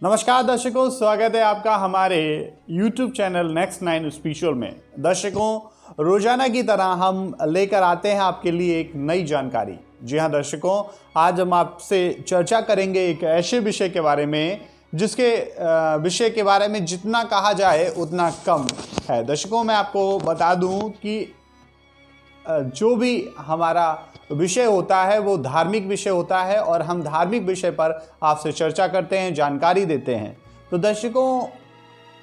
नमस्कार दर्शकों, स्वागत है आपका हमारे YouTube चैनल नेक्स्ट 9 स्पेशल में। दर्शकों, रोजाना की तरह हम लेकर आते हैं आपके लिए एक नई जानकारी। जी हाँ दर्शकों, आज हम आपसे चर्चा करेंगे एक ऐसे विषय के बारे में जिसके विषय के बारे में जितना कहा जाए उतना कम है। दर्शकों, मैं आपको बता दूं कि जो भी हमारा विषय होता है वो धार्मिक विषय होता है और हम धार्मिक विषय पर आपसे चर्चा करते हैं, जानकारी देते हैं। तो दर्शकों,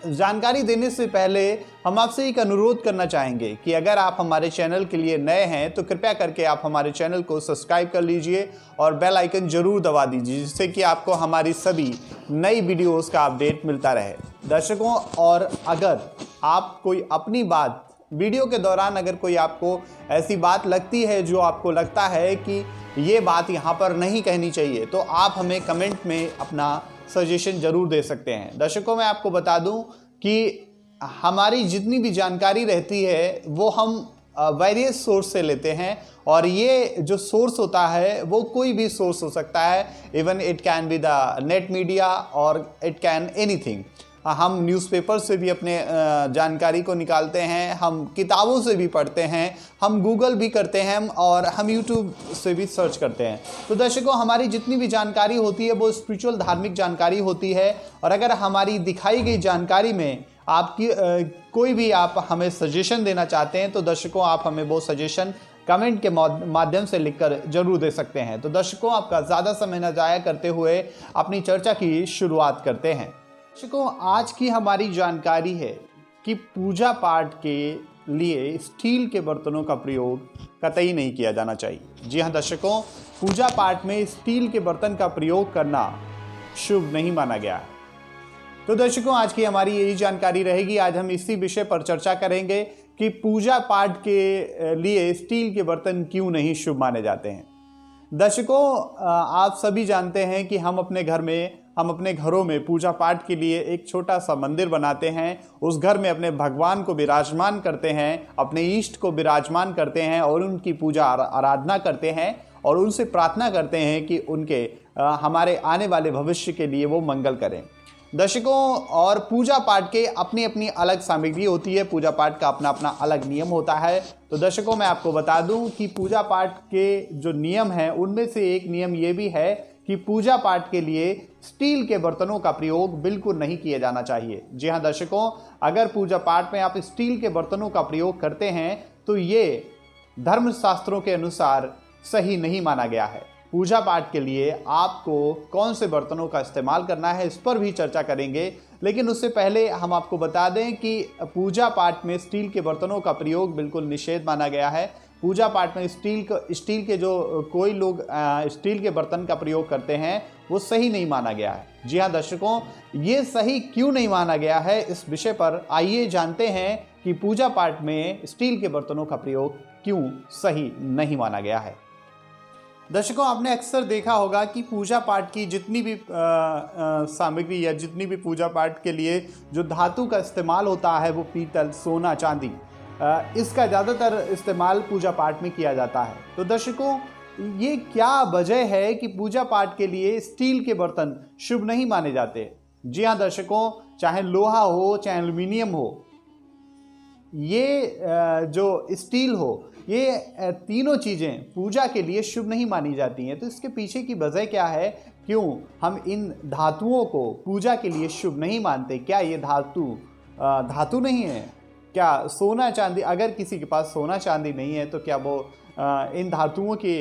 जानकारी देने से पहले हम आपसे एक अनुरोध करना चाहेंगे कि अगर आप हमारे चैनल के लिए नए हैं तो कृपया करके आप हमारे चैनल को सब्सक्राइब कर लीजिए और बेल आइकन जरूर दबा दीजिए, जिससे कि आपको हमारी सभी नई वीडियोस का अपडेट मिलता रहे। दर्शकों, और अगर आप कोई अपनी बात वीडियो के दौरान अगर कोई आपको ऐसी बात लगती है जो आपको लगता है कि ये बात यहाँ पर नहीं कहनी चाहिए, तो आप हमें कमेंट में अपना सजेशन ज़रूर दे सकते हैं। दर्शकों, मैं आपको बता दूं कि हमारी जितनी भी जानकारी रहती है वो हम वेरियस सोर्स से लेते हैं, और ये जो सोर्स होता है वो कोई भी सोर्स हो सकता है। Even it can be the net media और इट कैन एनीथिंग। हम न्यूज़पेपर से भी अपने जानकारी को निकालते हैं, हम किताबों से भी पढ़ते हैं, हम गूगल भी करते हैं और हम यूट्यूब से भी सर्च करते हैं। तो दर्शकों, हमारी जितनी भी जानकारी होती है वो स्पिरिचुअल धार्मिक जानकारी होती है। और अगर हमारी दिखाई गई जानकारी में आपकी कोई भी आप हमें सजेशन देना चाहते हैं तो दर्शकों, आप हमें वो सजेशन कमेंट के माध्यम से लिखकर जरूर दे सकते हैं। तो दर्शकों, आपका ज़्यादा समय न जाया करते हुए अपनी चर्चा की शुरुआत करते हैं। दर्शकों, आज की हमारी जानकारी है कि पूजा पाठ के लिए स्टील के बर्तनों का प्रयोग कतई नहीं किया जाना चाहिए। जी हाँ दर्शकों, पूजा पाठ में स्टील के बर्तन का प्रयोग करना शुभ नहीं माना गया है। तो दर्शकों, आज की हमारी यही जानकारी रहेगी। आज हम इसी विषय पर चर्चा करेंगे कि पूजा पाठ के लिए स्टील के बर्तन क्यों नहीं शुभ माने जाते हैं। दर्शकों, आप सभी जानते हैं कि हम अपने घरों में पूजा पाठ के लिए एक छोटा सा मंदिर बनाते हैं। उस घर में अपने भगवान को विराजमान करते हैं, अपने इष्ट को विराजमान करते हैं और उनकी पूजा आराधना करते हैं और उनसे प्रार्थना करते हैं कि उनके हमारे आने वाले भविष्य के लिए वो मंगल करें। दर्शकों, और पूजा पाठ के अपनी अपनी अलग सामग्री होती है, पूजा पाठ का अपना अपना अलग नियम होता है। तो दर्शकों, मैं आपको बता दूं कि पूजा पाठ के जो नियम हैं उनमें से एक नियम ये भी है कि पूजा पाठ के लिए स्टील के बर्तनों का प्रयोग बिल्कुल नहीं किया जाना चाहिए। जी हाँ दर्शकों, अगर पूजा पाठ में आप स्टील के बर्तनों का प्रयोग करते हैं तो ये धर्मशास्त्रों के अनुसार सही नहीं माना गया है। पूजा पाठ के लिए आपको कौन से बर्तनों का इस्तेमाल करना है, इस पर भी चर्चा करेंगे। लेकिन उससे पहले हम आपको बता दें कि पूजा पाठ में स्टील के बर्तनों का प्रयोग बिल्कुल निषेध माना गया है। पूजा पाठ में स्टील के जो कोई लोग स्टील के बर्तन का प्रयोग करते हैं वो सही नहीं माना गया है। जी हाँ दर्शकों, ये सही क्यों नहीं माना गया है, इस विषय पर आइए जानते हैं कि पूजा पाठ में स्टील के बर्तनों का प्रयोग क्यों सही नहीं माना गया है। दर्शकों, आपने अक्सर देखा होगा कि पूजा पाठ की जितनी भी सामग्री या जितनी भी पूजा पाठ के लिए जो धातु का इस्तेमाल होता है वो पीतल, सोना, चांदी, इसका ज़्यादातर इस्तेमाल पूजा पाठ में किया जाता है। तो दर्शकों, ये क्या वजह है कि पूजा पाठ के लिए स्टील के बर्तन शुभ नहीं माने जाते। जी हाँ दर्शकों, चाहे लोहा हो चाहे एल्युमिनियम हो, ये जो स्टील हो, ये तीनों चीज़ें पूजा के लिए शुभ नहीं मानी जाती हैं। तो इसके पीछे की वजह क्या है, क्यों हम इन धातुओं को पूजा के लिए शुभ नहीं मानते? क्या ये धातु नहीं है? क्या सोना चांदी, अगर किसी के पास सोना चांदी नहीं है तो क्या वो इन धातुओं के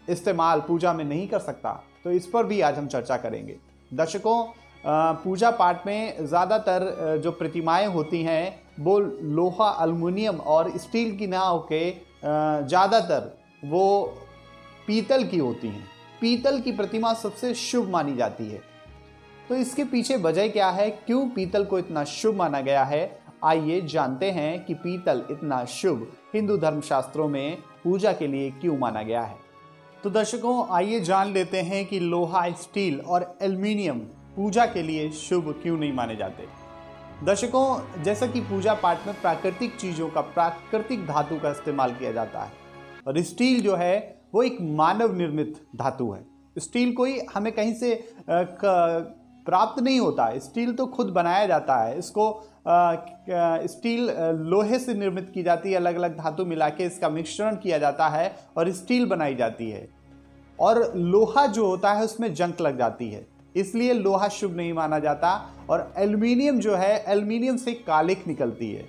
इस्तेमाल पूजा में नहीं कर सकता? तो इस पर भी आज हम चर्चा करेंगे। दर्शकों, पूजा पाठ में ज़्यादातर जो प्रतिमाएं होती हैं वो लोहा, एल्युमिनियम और स्टील की ना होके ज़्यादातर वो पीतल की होती हैं। पीतल की प्रतिमा सबसे शुभ मानी जाती है। तो इसके पीछे वजह क्या है, क्यों पीतल को इतना शुभ माना गया है? आइए जानते हैं कि पीतल इतना शुभ हिंदू धर्मशास्त्रों में पूजा के लिए क्यों माना गया है। तो दर्शकों, आइए जान लेते हैं कि लोहा, स्टील और एल्युमिनियम पूजा के लिए शुभ क्यों नहीं माने जाते। दर्शकों, जैसा कि पूजा पाठ में प्राकृतिक चीज़ों का, प्राकृतिक धातु का इस्तेमाल किया जाता है, और स्टील जो है वो एक मानव निर्मित धातु है। स्टील कोई हमें कहीं से प्राप्त नहीं होता। स्टील तो खुद बनाया जाता है, इसको स्टील लोहे से निर्मित की जाती है, अलग अलग धातु मिला के इसका मिश्रण किया जाता है और स्टील बनाई जाती है। और लोहा जो होता है उसमें जंग लग जाती है, इसलिए लोहा शुभ नहीं माना जाता। और एल्युमिनियम जो है, एल्युमिनियम से कालिख निकलती है।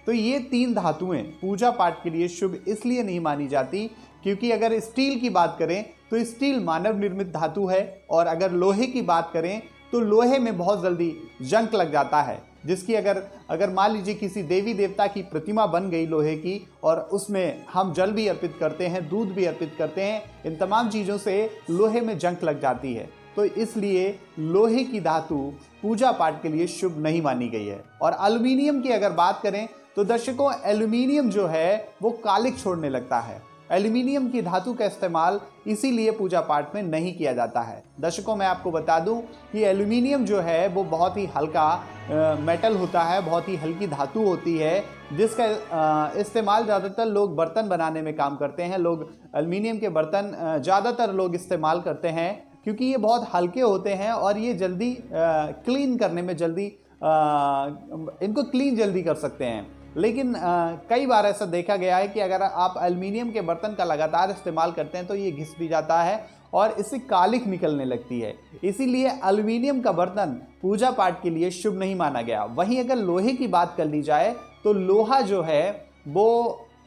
तो ये 3 धातुएं पूजा पाठ के लिए शुभ इसलिए नहीं मानी जाती क्योंकि अगर स्टील की बात करें तो स्टील मानव निर्मित धातु है, और अगर लोहे की बात करें तो लोहे में बहुत जल्दी जंग लग जाता है, जिसकी अगर मान लीजिए किसी देवी देवता की प्रतिमा बन गई लोहे की और उसमें हम जल भी अर्पित करते हैं, दूध भी अर्पित करते हैं, इन तमाम चीज़ों से लोहे में जंग लग जाती है। तो इसलिए लोहे की धातु पूजा पाठ के लिए शुभ नहीं मानी गई है। और एल्युमिनियम की अगर बात करें तो दर्शकों, एल्युमिनियम जो है वो कालिख छोड़ने लगता है। एल्युमिनियम की धातु का इस्तेमाल इसीलिए पूजा पाठ में नहीं किया जाता है। दर्शकों, मैं आपको बता दूं कि एल्युमिनियम जो है वो बहुत ही हल्का मेटल होता है, बहुत ही हल्की धातु होती है, जिसका इस्तेमाल ज़्यादातर लोग बर्तन बनाने में काम करते हैं। लोग एल्युमिनियम के बर्तन ज़्यादातर लोग इस्तेमाल करते हैं क्योंकि ये बहुत हल्के होते हैं और ये जल्दी क्लीन करने में इनको क्लीन जल्दी कर सकते हैं। लेकिन कई बार ऐसा देखा गया है कि अगर आप एल्युमिनियम के बर्तन का लगातार इस्तेमाल करते हैं तो ये घिस भी जाता है और इससे कालिख निकलने लगती है। इसीलिए एल्युमिनियम का बर्तन पूजा पाठ के लिए शुभ नहीं माना गया। वहीं अगर लोहे की बात कर ली जाए तो लोहा जो है वो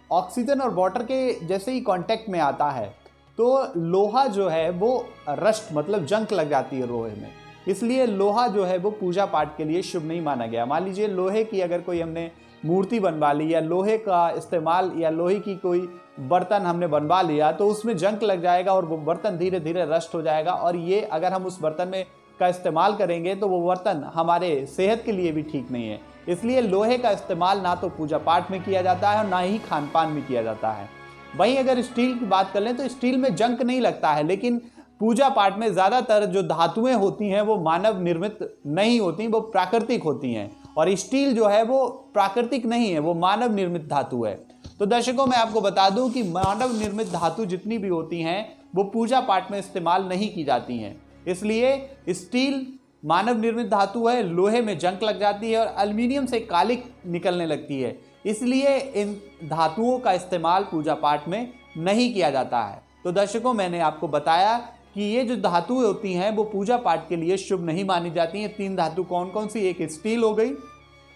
ऑक्सीजन और वाटर के जैसे ही कांटेक्ट में आता है तो लोहा जो है वो रस्ट मतलब जंग लग जाती है लोहे में, इसलिए लोहा जो है वो पूजा पाठ के लिए शुभ नहीं माना गया। मान लीजिए लोहे की अगर कोई हमने मूर्ति बनवा ली या लोहे का इस्तेमाल या लोहे की कोई बर्तन हमने बनवा लिया तो उसमें जंग लग जाएगा और वो बर्तन धीरे धीरे रस्ट हो जाएगा। और ये अगर हम उस बर्तन में का इस्तेमाल करेंगे तो वो बर्तन हमारे सेहत के लिए भी ठीक नहीं है। इसलिए लोहे का इस्तेमाल ना तो पूजा पाठ में किया जाता है और ना ही खान पान में किया जाता है। वहीं अगर स्टील की बात कर लें तो स्टील में जंग नहीं लगता है, लेकिन पूजा पाठ में ज़्यादातर जो धातुएं होती हैं वो मानव निर्मित नहीं होती, वो प्राकृतिक होती हैं। और स्टील जो है वो प्राकृतिक नहीं है, वो मानव निर्मित धातु है। तो दर्शकों, मैं आपको बता दूं कि मानव निर्मित धातु जितनी भी होती हैं वो पूजा पाठ में इस्तेमाल नहीं की जाती हैं। इसलिए स्टील मानव निर्मित धातु है, लोहे में जंग लग जाती है और एल्युमिनियम से कालिख निकलने लगती है, इसलिए इन धातुओं का इस्तेमाल पूजा पाठ में नहीं किया जाता है। तो दर्शकों, मैंने आपको बताया कि ये जो धातुएं होती हैं वो पूजा पाठ के लिए शुभ नहीं मानी जाती हैं। 3 धातु कौन कौन सी? एक स्टील हो गई,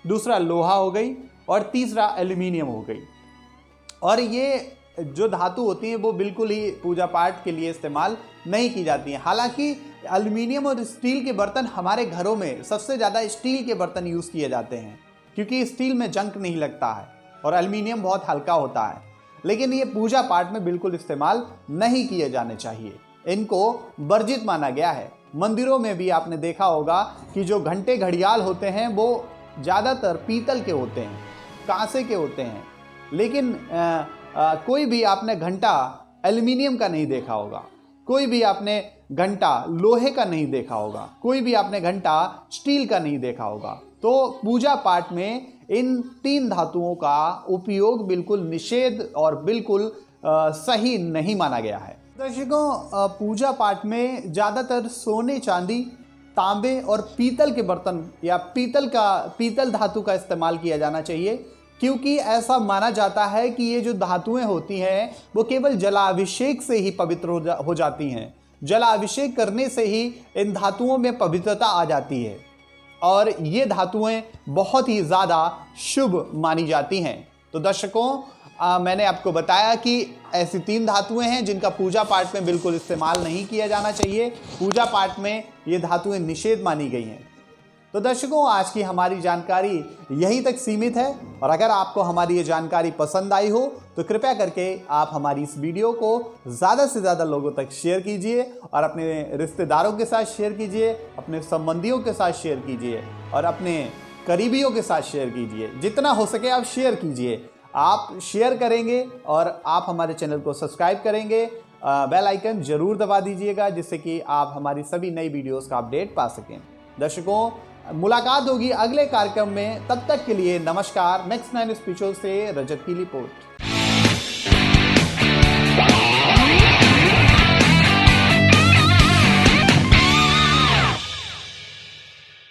दूसरा लोहा हो गई और तीसरा एल्युमिनियम हो गई। और ये जो धातु होती हैं वो बिल्कुल ही पूजा पाठ के लिए इस्तेमाल नहीं की जाती हैं। हालांकि एल्युमिनियम और स्टील के बर्तन हमारे घरों में सबसे ज़्यादा स्टील के बर्तन यूज़ किए जाते हैं क्योंकि स्टील में जंग नहीं लगता है और एल्युमिनियम बहुत हल्का होता है। लेकिन ये पूजा पाठ में बिल्कुल इस्तेमाल नहीं किए जाने चाहिए, इनको वर्जित माना गया है। मंदिरों में भी आपने देखा होगा कि जो घंटे घड़ियाल होते हैं वो ज़्यादातर पीतल के होते हैं, कांसे के होते हैं, लेकिन कोई भी आपने घंटा एल्युमिनियम का नहीं देखा होगा, कोई भी आपने घंटा लोहे का नहीं देखा होगा, कोई भी आपने घंटा स्टील का नहीं देखा होगा। तो पूजा पाठ में इन 3 धातुओं का उपयोग बिल्कुल निषेध और बिल्कुल सही नहीं माना गया है। दर्शकों, पूजा पाठ में ज़्यादातर सोने, चांदी, तांबे और पीतल के बर्तन या पीतल धातु का इस्तेमाल किया जाना चाहिए, क्योंकि ऐसा माना जाता है कि ये जो धातुएं होती हैं वो केवल जलाभिषेक से ही पवित्र हो जाती हैं। जलाभिषेक करने से ही इन धातुओं में पवित्रता आ जाती है और ये धातुएं बहुत ही ज़्यादा शुभ मानी जाती हैं। तो दर्शकों, मैंने आपको बताया कि ऐसी 3 धातुएं हैं जिनका पूजा पाठ में बिल्कुल इस्तेमाल नहीं किया जाना चाहिए। पूजा पाठ में ये धातुएं निषेध मानी गई हैं। तो दर्शकों, आज की हमारी जानकारी यहीं तक सीमित है और अगर आपको हमारी ये जानकारी पसंद आई हो तो कृपया करके आप हमारी इस वीडियो को ज़्यादा से ज़्यादा लोगों तक शेयर कीजिए और अपने रिश्तेदारों के साथ शेयर कीजिए, अपने संबंधियों के साथ शेयर कीजिए और अपने करीबियों के साथ शेयर कीजिए। जितना हो सके आप शेयर कीजिए। आप शेयर करेंगे और आप हमारे चैनल को सब्सक्राइब करेंगे, बेल आइकन जरूर दबा दीजिएगा जिससे कि आप हमारी सभी नई वीडियोस का अपडेट पा सकें। दर्शकों, मुलाकात होगी अगले कार्यक्रम में, तब तक के लिए नमस्कार। नेक्स्ट 9 स्पेशल से रजत की रिपोर्ट।